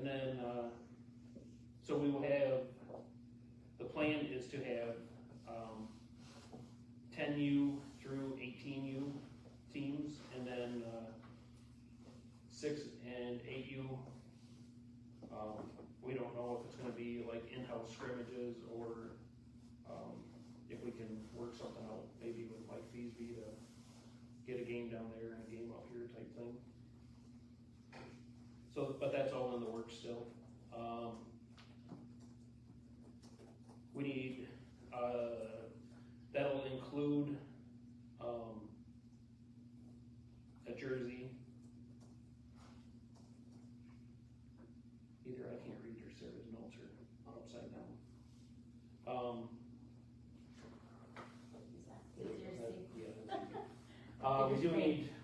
And then, so we will have, the plan is to have, 10U through 18U teams, and then, 6 and 8U. We don't know if it's gonna be like in-house scrimmages, or, if we can work something out, maybe with Mike Feasby to get a game down there and a game up here type thing. So, but that's all in the works still. We need, that'll include, a jersey. Either I can't read your Sarah's notes or upside down.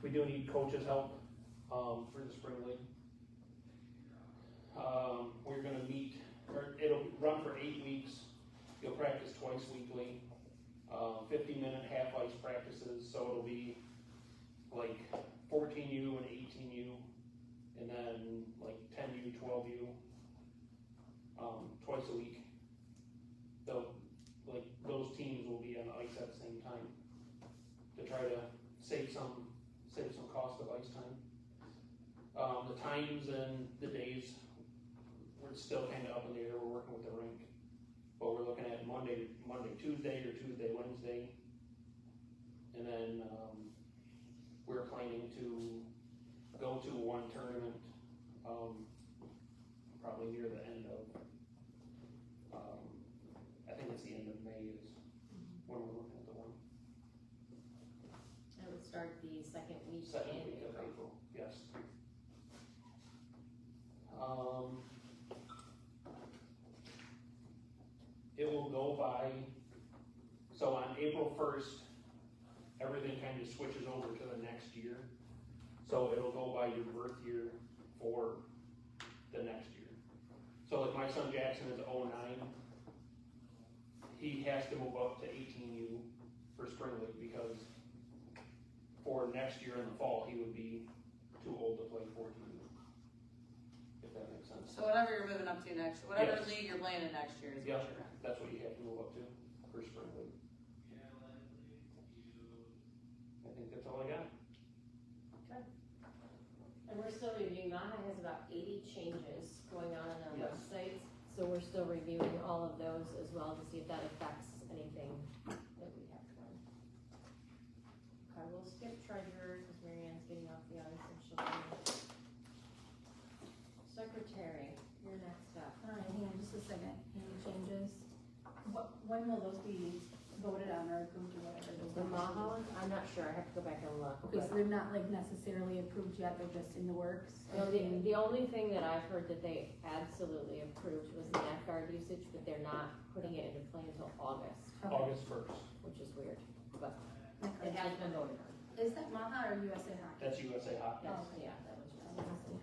We do need coaches' help, for the spring league. We're gonna meet, or it'll run for 8 weeks. You'll practice twice weekly, 50-minute half ice practices, so it'll be like 14U and 18U, and then like 10U, 12U, twice a week. Those teams will be on ice at the same time to try to save some cost of ice time. The times and the days, we're still kind of up in the air. We're working with the rink, but we're looking at Monday, Tuesday, or Tuesday, Wednesday, and then we're planning to go to one tournament, probably near the end of, I think it's the end of May is when we're looking at the one. That would start the second week Second in week of April. April, yes. It will go by, so on April 1st, everything kind of switches over to the next year. So it'll go by your birth year for the next year. So like my son Jackson is 09. He has to move up to 18U for spring league, because for next year in the fall, he would be too old to play 14U, if that makes sense. So whatever you're moving up to next, whatever Yes. league you're playing in next year is Yeah, what you're in. that's what you have to move up to for spring league. I think that's all I got. And we're still reviewing, WSAHA has about 80 changes going on their Yes. websites, so we're still reviewing all of those as well to see if that affects anything that we have done. Okay, we'll skip treasurer, because Mary Ann's getting off the ice and she'll be. Secretary, you're next up. All right, hang on just a second. Any changes? When will those be voted on or approved or whatever? those The changes? WSAHA ones, I'm not sure, I have to go back and look. Okay, but- so they're not like necessarily approved yet, they're just in the works? No, the only thing that I've heard that they absolutely approved was the NAFGARD usage, but they're not putting it into play until August, Okay. August 1st, which is weird, but Okay. it has been voted on. Is that MAHA or USA Hockey? that's USA Hockey. Oh, Yeah, that was USA Hockey.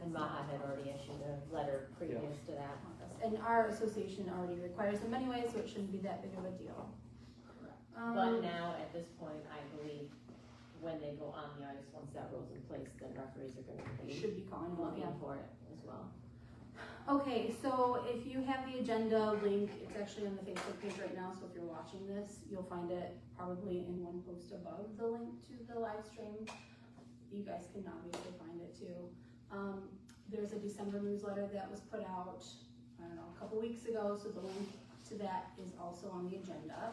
And MAHA had already issued a letter previous to that. And our association already requires them anyway, so it shouldn't be that big of a deal. But now, at this point, I believe when they go on the ice, once that rule's in place, then referees are gonna be Should be calling them up, yeah. looking for it as well. Okay, so if you have the agenda link, it's actually on the Facebook page right now, so if you're watching this, you'll find it probably in one post above the link to the live stream. You guys can obviously find it too. There's a December newsletter that was put out, I don't know, a couple weeks ago, so the link to that is also on the agenda.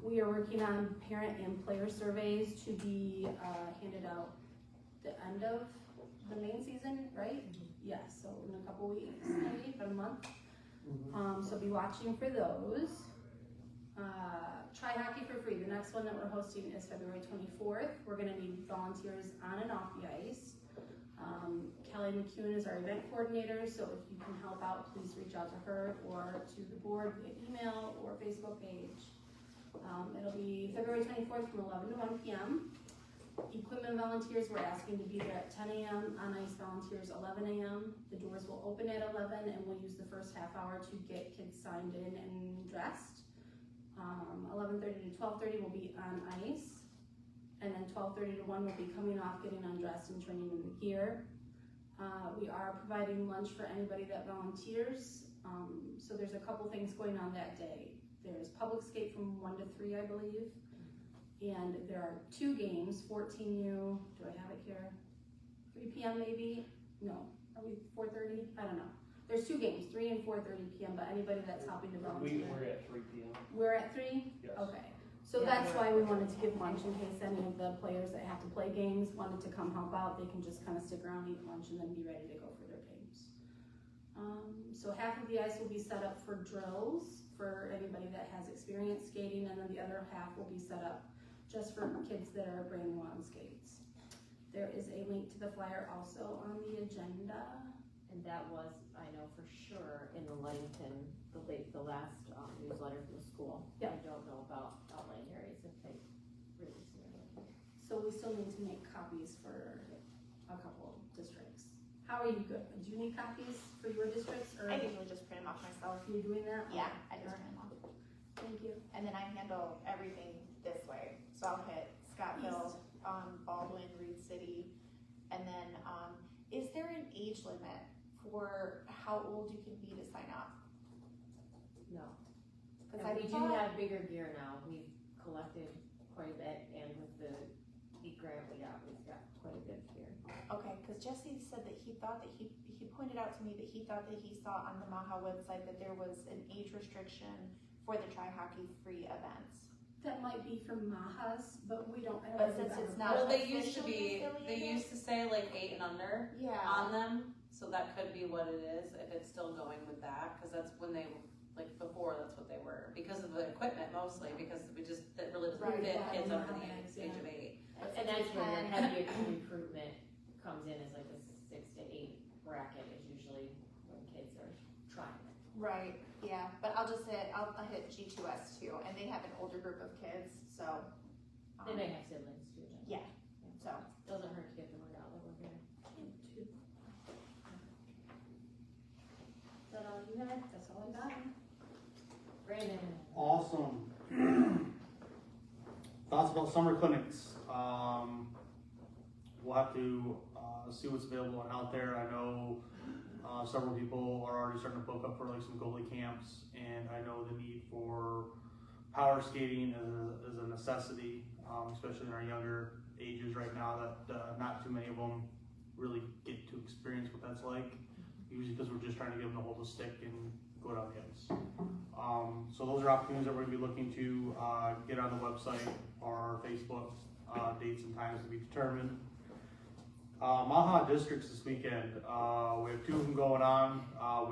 We are working on parent and player surveys to be handed out the end of the main season, right? Yes, so in a couple weeks, maybe, about a month. So be watching for those. Try Hockey for Free. The next one that we're hosting is February 24th. We're gonna need volunteers on and off the ice. Kelly McEwen is our event coordinator, so if you can help out, please reach out to her or to the board via email or Facebook page. It'll be February 24th from 11 to 1 p.m. Equipment volunteers, we're asking to be there at 10 a.m. On ice volunteers, 11 a.m. The doors will open at 11 and we'll use the first half hour to get kids signed in and dressed. 11:30 to 12:30 will be on ice. And then 12:30 to 1 will be coming off, getting undressed and turning in the gear. We are providing lunch for anybody that volunteers. So there's a couple things going on that day. There's public skate from 1 to 3, I believe. And there are 2 games, 14U, do I have it here? 3 p.m. maybe? No, are we 4:30? I don't know. There's 2 games, 3 and 4:30 p.m., but anybody that's helping to volunteer. We're at 3 p.m. We're at 3? Yes. Okay. So Yeah, that's why we wanted to give lunch in case any of the players that have to play games wanted to come help out. They can just kind of stick around, eat lunch, and then be ready to go for their games. So half of the ice will be set up for drills for anybody that has experience skating, and then the other half will be set up just for kids that are brand new on skates. There is a link to the flyer also on the agenda. And that was, I know for sure, in the Ludington, the last newsletter from the school. Yeah. I don't know about outlying areas if they released it. So we still need to make copies for a couple districts. How are you good? Do you need copies for your districts, or I usually just print them off myself. are you doing that? Yeah, I just print them off. Thank you. And then I handle everything this way. So I'll hit Scottville, Baldwin, Reed City. And then, is there an age limit for how old you can be to sign up? No. Cause And I we do thought, have bigger gear now. We've collected quite a bit, and with the EAT grant we've got quite a bit of gear. okay, cause Jesse said that he thought that he pointed out to me that he thought that he saw on the Maha website that there was an age restriction for the tri-hockey free events. That might be from Maha's, but we don't. I don't But know if since we've it's ever- not Well, they used to officially be, they affiliated? used to say like 8 and under Yeah. on them, so that could be what it is, if it's still going with that, cause that's when they, like before, that's what they were, because of the equipment mostly, because that really doesn't Right, fit yeah, kids yeah, under the yeah, age of 8. But And since that's we where the can- heavier recruitment comes in, is like a 6 to 8 bracket is usually when kids are trying it. Right, yeah, but I'll hit G2S too, and they have an older group of kids, so. They may have siblings too. then. Yeah, so. Doesn't hurt to get the word out that we're here. Is that all you had? That's all I got. Brandon. Awesome. Thoughts about summer clinics. We'll have to see what's available out there. I know several people are already starting to book up for like some goalie camps, and I know the need for power skating is a necessity, especially in our younger ages right now, that not too many of them really get to experience what that's like, usually because we're just trying to get them to hold a stick and go down the ice. So those are opportunities that we're going to be looking to get on the website or our Facebook, dates and times to be determined. Maha districts this weekend, we have 2 of them going on.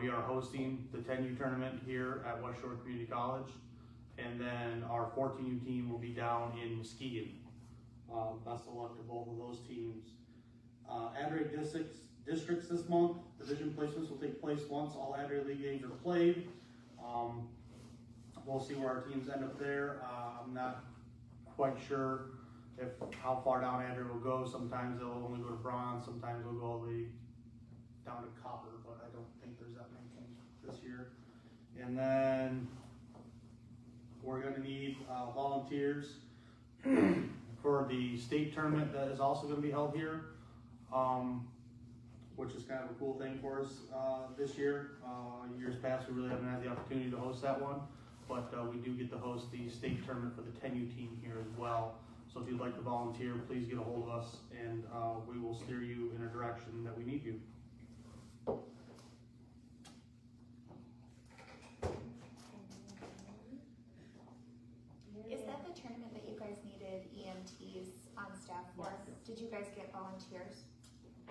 We are hosting the 10U tournament here at West Shore Community College, and then our 14U team will be down in Muskegon. Best of luck to both of those teams. Adelaide districts this month, division placements will take place once all Adelaide League games are played. We'll see where our teams end up there. I'm not quite sure how far down Adelaide will go. Sometimes they'll only go to bronze, sometimes they'll go all the way down to copper, but I don't think there's that many teams this year. And then we're gonna need volunteers for the state tournament that is also gonna be held here, which is kind of a cool thing for us this year. Years past, we really haven't had the opportunity to host that one, but we do get to host the state tournament for the 10U team here as well. So if you'd like to volunteer, please get a hold of us, and we will steer you in a direction that we need you. Is that the tournament that you guys needed EMTs on staff for? Yes. Did you guys get volunteers?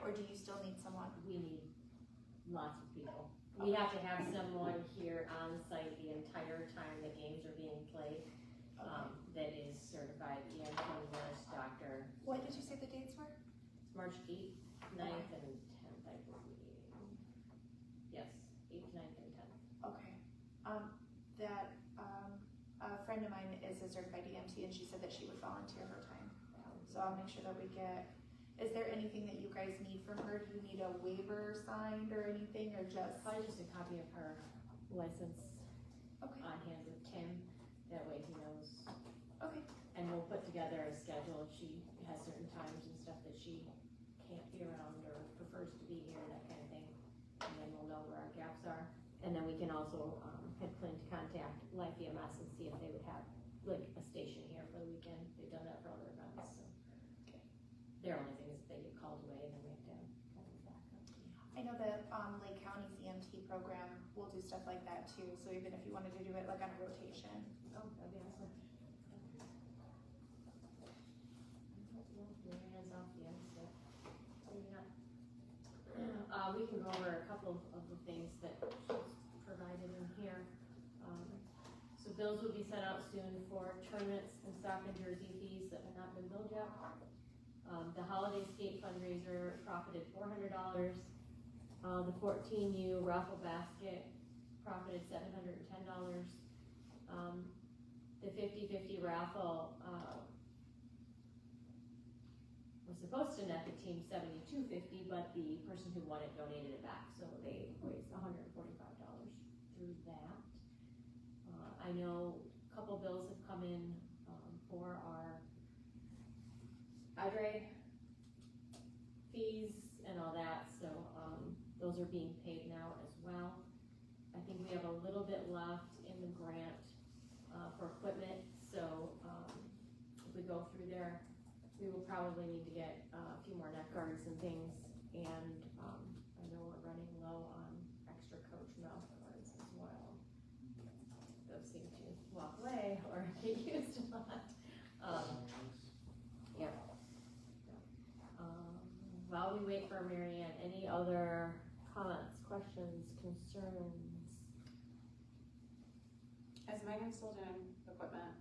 Or do you still need someone? We need lots of people. We have to have someone here on site the entire time the games are being played, that is certified EMT nurse, doctor. What did you say the dates were? It's March 8th, 9th, and 10th, I believe. Yes, 8th, 9th, and 10th. Okay. A friend of mine is a certified EMT, and she said that she would volunteer her time. So I'll make sure that we get, is there anything that you guys need from her? Do you need a waiver signed or anything, or just? Probably just a copy of her license Okay, on hand with Tim, that way he knows. okay, And we'll put together a schedule if she has certain times and stuff that she can't be around or prefers to be here, And then we can also, had planned to contact Life EMS and see if they would have like a station here for the weekend. They've done that for other events, so. Their only thing is that they get called away and then we have to have kind of backup. I know the Lake County CMT program will do stuff like that too, so even if you wanted to do it like on a rotation. Oh, that'd be awesome. I don't know if Marianne's off the end still. Maybe not. We can go over a couple of the things that she's provided in here. So bills will be sent out soon for tournaments and stock and jersey fees that have not been billed yet. The holiday skate fundraiser profited $400. The 14U raffle basket profited $710. The 50-50 raffle, was supposed to net the team $72.50, but the person who won it donated it back, so they raised $145 through that. I know a couple bills have come in, for our Padre fees and all that, so, those are being paid now as well. I think we have a little bit left in the grant, for equipment, so, if we go through there, we will probably need to get a few more neck guards and things, and, I know we're running low on extra coach mouth guards as well. Those seem to walk away or get used a lot. Yeah. While we wait for Marianne, any other comments, questions, concerns? Is Megan still doing equipment?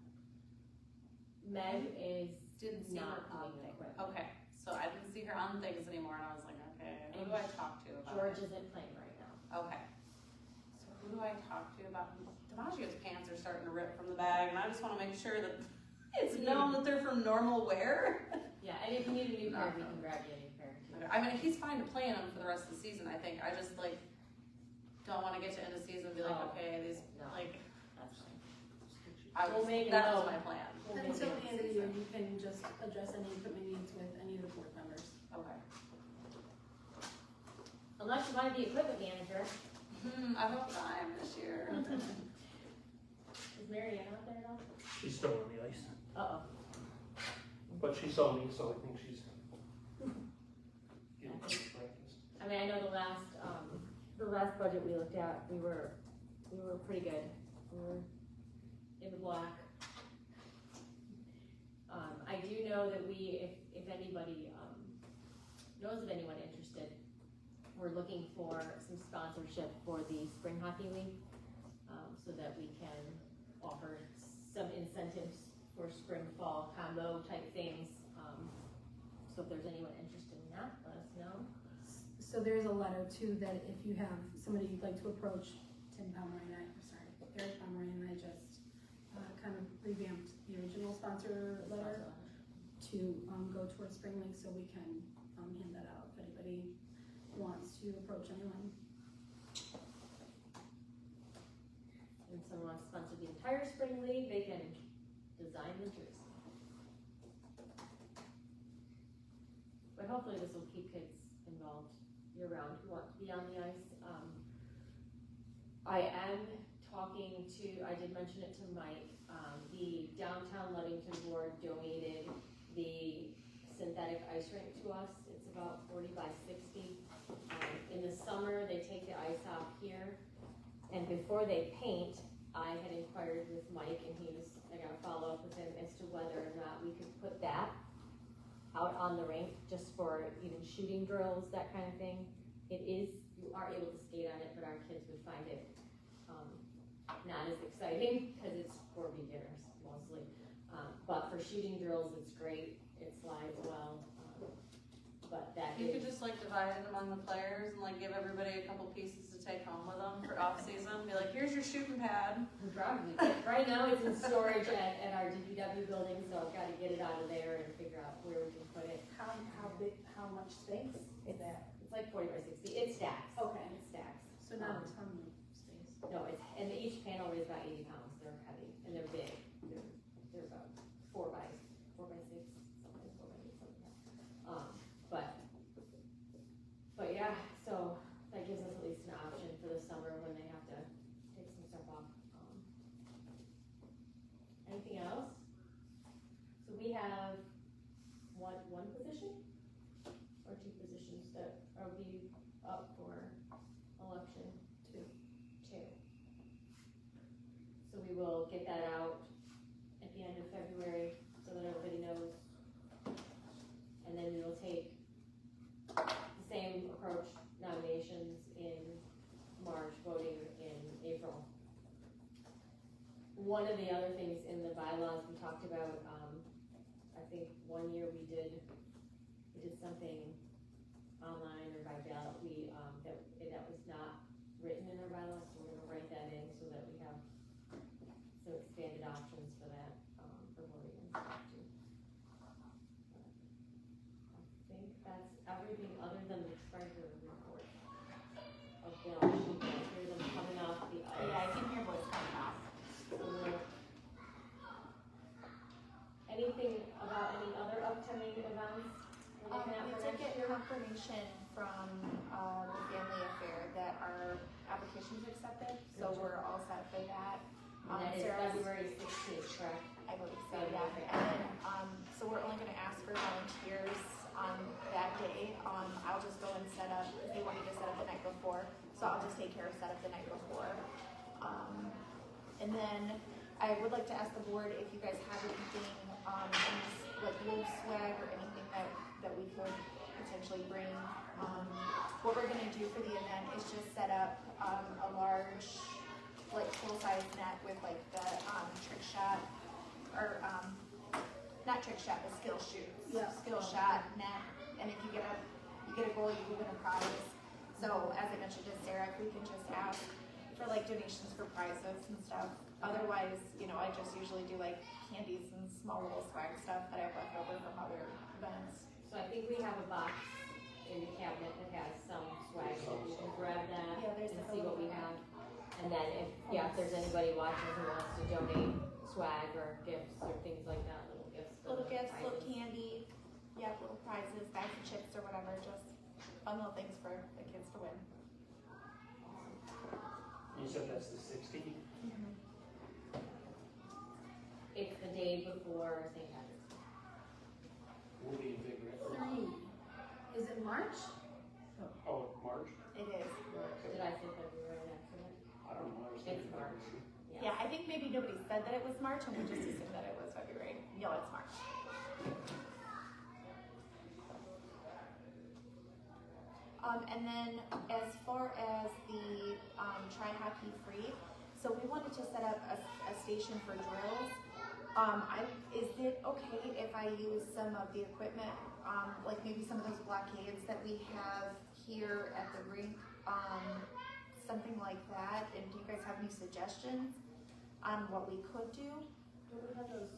Meg is Didn't see her not on doing things. equipment. Okay, so I didn't see her on things anymore, and I was like, okay, who do I talk to about George it? isn't playing right now. Okay, so who do I talk to about, DiMaggio's pants are starting to rip from the bag, and I just wanna make sure that it's known that they're from normal wear. Yeah, and if you need a new pair, we can grab you a new pair too. I mean, he's fine to play in them for the rest of the season, I think, I just like, don't wanna get to end of season and be like, Oh, okay, these, no. like, That's fine. that We'll make a was note. my plan. We'll make Until it the end of the year, you can just address any equipment needs with any of the board members. Okay. Unless you wanna be equipment manager. I hope I'm this year. Is Marianne out there at all? She's still on the ice, Uh-oh. but she saw me, so I think she's getting ready to practice. I mean, I know the last budget we looked at, we were pretty good. We were in the black. I do know that if anybody, knows of anyone interested, we're looking for some sponsorship for the spring hockey league, so that we can offer some incentives for spring, fall combo type things. So if there's anyone interested in that, let us know. So there's a letter too, that if you have somebody you'd like to approach, Eric Pomeroy and I just kind of revamped the original sponsor letter to go towards Spring League, so we can hand that out if anybody wants to approach anyone. And if someone wants to sponsor the entire spring league, they can design the jersey. But hopefully this will keep kids involved year-round who want to be on the ice. I am talking to, I did mention it to Mike, the Downtown Ludington Board donated the synthetic ice rink to us. It's about 40 by 60. In the summer, they take the ice off here, and before they paint, I had inquired with Mike, and I got to follow up with him as to whether or not we could put that out on the rink just for even shooting drills, that kind of thing. You are able to skate on it, but our kids would find it not as exciting because it's for beginners mostly. But for shooting drills, it's great. It slides well. But that You could just like divide it among the players and like give everybody a couple pieces to take home with them for off season. Be like, here's your shooting pad. Probably. Right now it's in storage at our DPW building, so I've got to get it out of there and figure out where we can put it. How big, how much space is that? It's like 40 by 60. It stacks. Okay. It stacks. So not a ton of space. No, and each panel weighs about 80 pounds. They're heavy and they're big. They're about 4 by 6, something 4 by 8, something like that. But yeah, so that gives us at least an option for the summer when they have to One of the other things in the bylaws we talked about, I think one year we did something online or by ballot, that was not written in our bylaws, so we're gonna write that in so that we have some expanded options for that, for voting and stuff too. I think that's everything other than the treasurer report of Bill. You can hear them coming off the ice. Yeah, I can hear voice coming off. Anything about any other upcoming events? We're looking at We for did next get year? confirmation from, the family affair that our application is accepted, so we're all set for that. And that is Sarah's- February 16th, correct? I believe so, Good, yeah. okay. And then, so we're only gonna ask for volunteers on that day. I'll just go and set up, if they want me to set up the night before, so I'll just take care of setup the night before. And then I would like to ask the board if you guys have anything, any, like loose swag or anything that we could potentially bring. What we're gonna do for the event is just set up, a large, like full-size net with like the, trick shot, or, not trick shot, but skill shoot. Yeah. Skill shot net, and if you get a goal, you can win a prize. So as I mentioned to Sarah, if we can just ask for like donations for prizes and stuff. Otherwise, I just usually do like candies and small little swag stuff that I've left over from other events. So I think we have a box in the cabinet that has some swag, so we can grab that Yeah, there's and like a see what we little- have. And then if there's anybody watching who wants to donate swag or gifts or things like that, little gifts. for Little the gifts, little prizes. candy, yeah, little prizes, bags of chips or whatever, just fun little things for the kids to win. You said that's the 16th? It's the day before St. Patrick's Day. We'll be in Big River. 3. Is it March? Oh, March? It is. Did I say February on accident? I don't know. I was It's thinking March. Yeah, I think maybe nobody said that it was March and we just assumed that it was February. No, it's March. And then as far as the try hockey free, so we wanted to set up a station for drills. Is it okay if I use some of the equipment, like maybe some of those blockades that we have here at the rink, something like that? And do you guys have any suggestions on what we could do? Do we have those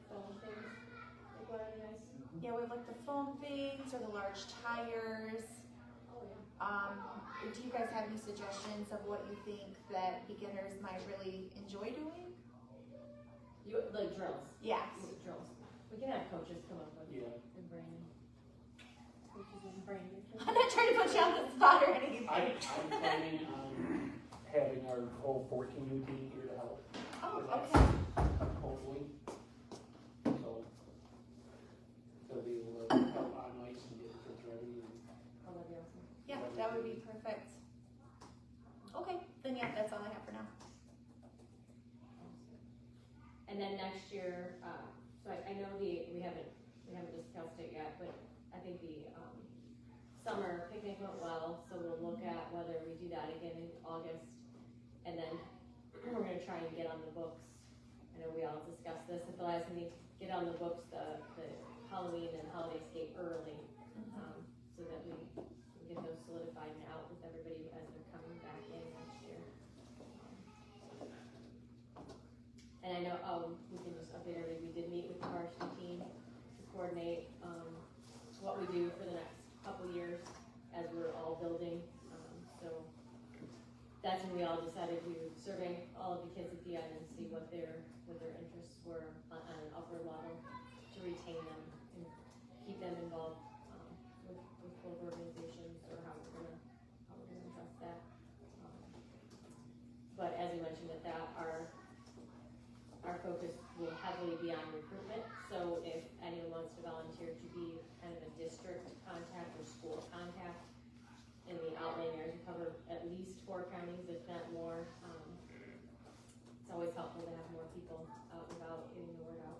foam things? Like what are nice? Yeah, we have like the foam things or the large tires. Oh, yeah. Do you guys have any suggestions of what you think that beginners might really enjoy doing? Like drills. Yes. Drills. We can have coaches come up with Yeah. the brand. Coaches and brand. I'm not trying to put you on the spot or anything. I'm planning on having our whole 14U team here to help. Oh, with that, okay. Hopefully. So, they'll be able to help on ice and get kids ready. Oh, that'd be awesome. Yeah, that would be perfect. Okay, then yeah, that's all I have for now. And then next year, so I know we haven't discussed it yet, but I think the, summer picnic went well, so we'll look at whether we do that again in August. And then we're gonna try and get on the books. I know we all discussed this at the last meeting, get on the books, the Halloween and holiday skate early, so that we get those solidified and out with everybody as they're coming back in next year. And I know, we can just update everybody, we did meet with the varsity team to coordinate, what we do for the next couple years as we're all building. So that's when we all decided to survey all of the kids at the end and see what their interests were on an upward level to retain them and keep them involved, with both organizations or how we're gonna address that. But as you mentioned that our focus will heavily be on recruitment, so if anyone wants to volunteer to be kind of a district contact or school contact in the outlying areas, we cover at least 4 counties, if not more. It's always helpful to have more people out and about, getting the word out.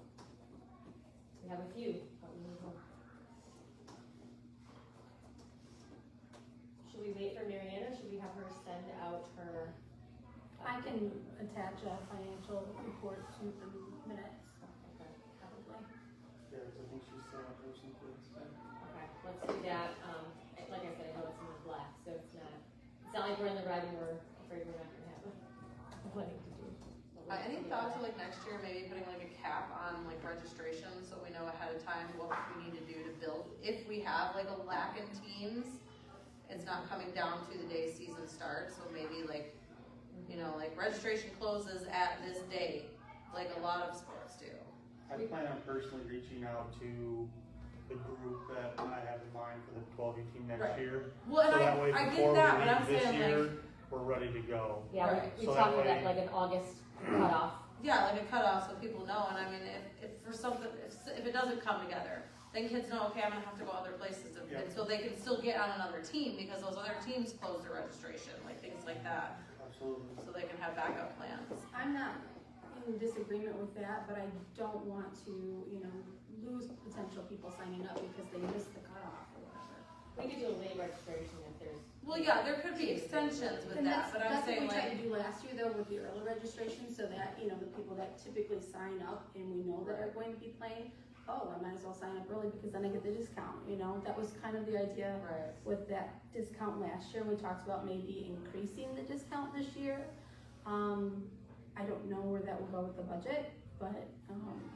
We have a few, but we need more. Should we wait for Mariana, or should we have her send out her I can attach a financial report to the minutes, probably. Yeah, 'cause I think she's still out there some kids. Okay, let's do that, like I said, I know it's in the black, so it's not like we're in the red and we're afraid we're not gonna have plenty to do. Any thoughts of like next year, maybe putting like a cap on like registration, so we know ahead of time what we need to do to build, if we have like a lack in teams, it's not coming down to the day season starts, so maybe like, you know, like registration closes at this date, like a lot of sports do. I plan on personally reaching out to the group that I have in mind for the 12-18 next Right. year. Well, So and that way, I before get that, we but I'm leave this saying year, like, we're ready to go. Yeah, Right. we So talked that about way- like an August cutoff. yeah, like a cutoff so people know, and I mean, if for something, if it doesn't come together, then kids know, okay, I'm gonna have to go other places, Yeah. and so they can still get on another team, because those other teams close their registration, like things like that, Absolutely. so they can have backup plans. I'm not in disagreement with that, but I don't want to, you know, lose potential people signing up because they missed the cutoff or whatever. We could do a late registration if there's. Well, yeah, there could be extensions with And that, but I'm that's saying what we tried like, to do last year though with the early registration, so that, you know, the people that typically sign up and we know that are going to be playing, oh, I might as well sign up early because then I get the discount, you know? That was kind of the idea Right. with that discount last year. We talked about maybe increasing the discount this year. I don't know where that will go with the budget, but,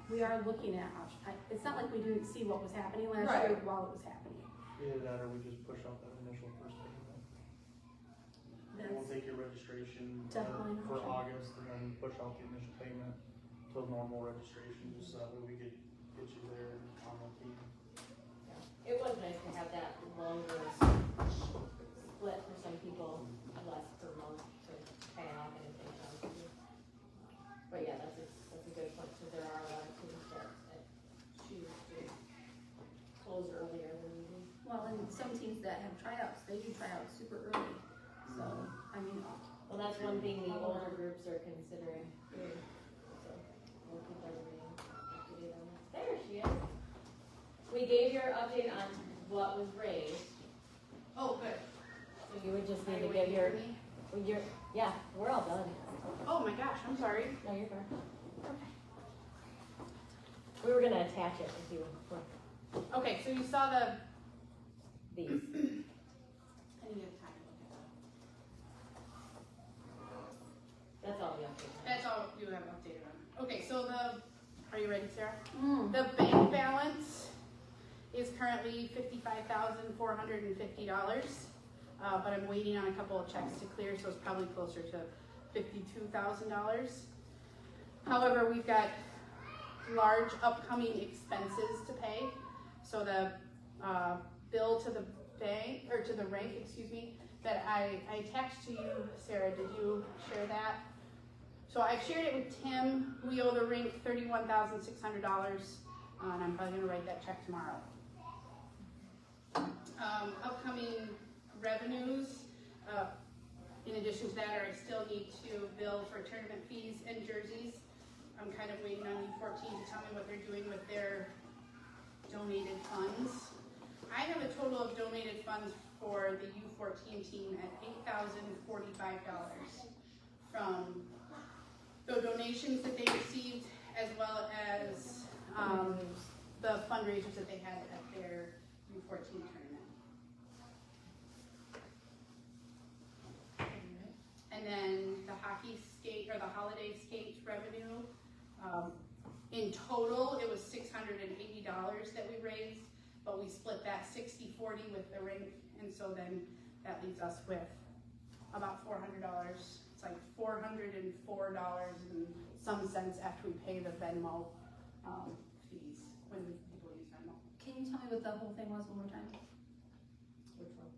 we are looking at options. It's not like we didn't see what was happening last year Right. while it was happening. Either that or we just push out that initial first payment. We'll That's take your registration definitely an for option. August and then push out the initial payment till normal registration, just so that way we get you there on the team. It was nice to have that longer split for some people, less per month to pay off and finish on. But yeah, that's a good point, because there are a lot of teams that choose to close earlier than we do. Well, and some teams that have tryouts, they do tryouts super early. So, I mean, Well, that's one thing the older groups are considering doing, so we'll keep everybody up to date on that. There she is. We gave your update on what was raised, oh, good. so you would just Are need you to give waiting for me? your, yeah, we're all done. Oh my gosh, I'm sorry. No, you're fine. We were gonna attach it if you were, Okay, so you saw these. I need time to look at that. That's all the updates. That's all you have updated on. Okay, so are you ready, Sarah? Mm. The bank balance is currently $55,450, but I'm waiting on a couple of checks to clear, so it's probably closer to $52,000. However, we've got large upcoming expenses to pay, so the bill to the bank, or to the rank, excuse me, that I attached to you, Sarah, did you share that? So I've shared it with Tim. We owe the rink $31,600, and I'm probably gonna write that check tomorrow. Upcoming revenues, in addition to that, I still need to bill for tournament fees and jerseys. I'm kind of waiting on U14 to tell me what they're doing with their donated funds. I have a total of donated funds for the U14 team at $8,045 from the donations that they received, as well as the fundraisers that they had at their U14 tournament. And then the hockey skate, or the holiday skate revenue, in total, it was $680 that we raised, but we split that 60-40 with the rink, and so then that leaves us with about $400. It's like $404 and some cents after we pay the Venmo fees when people use Venmo. Can you tell me what the whole thing was one more time? Which one?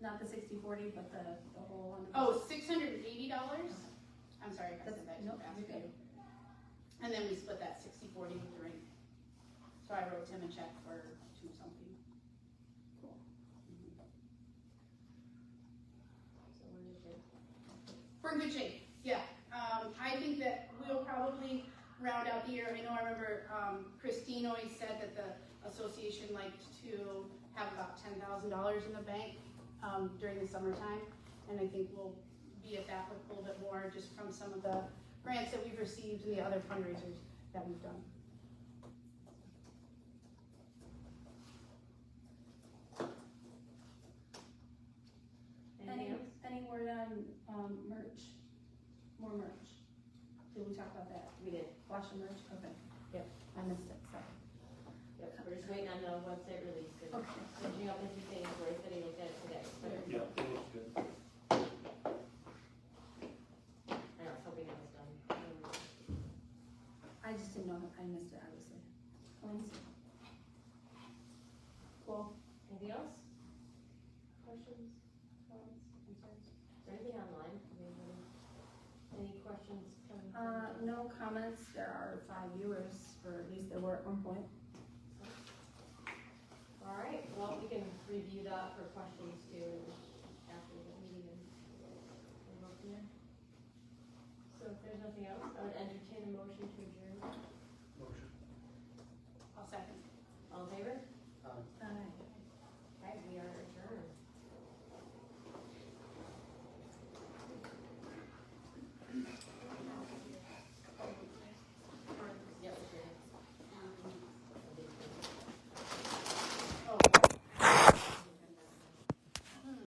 Not the 60-40, but the whole one? Oh, $680? I'm sorry if I said that too Nope, fast you're for good. you. And then we split that 60-40 with the rink. So I wrote Tim a check for two something. Cool. So we're in shape. We're in good shape, yeah. I think that we'll probably round out the year. I know I remember Christine always said that the association liked to have about $10,000 in the bank during the summertime. And I think we'll be at that a little bit more, just from some of the grants that we've received and the other fundraisers that we've done. Anything else? Any word on merch? More merch? Did we talk about that? We did. Wash and merch? Okay. Yep. I missed it, sorry. Yep, we're just waiting on the website release. And Okay. finishing up a few things. Roy said he looked at it today. So Yeah, it looks good. I was hoping it was done. I just didn't know, I missed it, obviously. Let me see. Cool. Anything else? Questions, comments, concerns? Is there anything online? Any questions coming? No comments, there are 5 viewers, or at least there were at one point. All right, well, we can review that for questions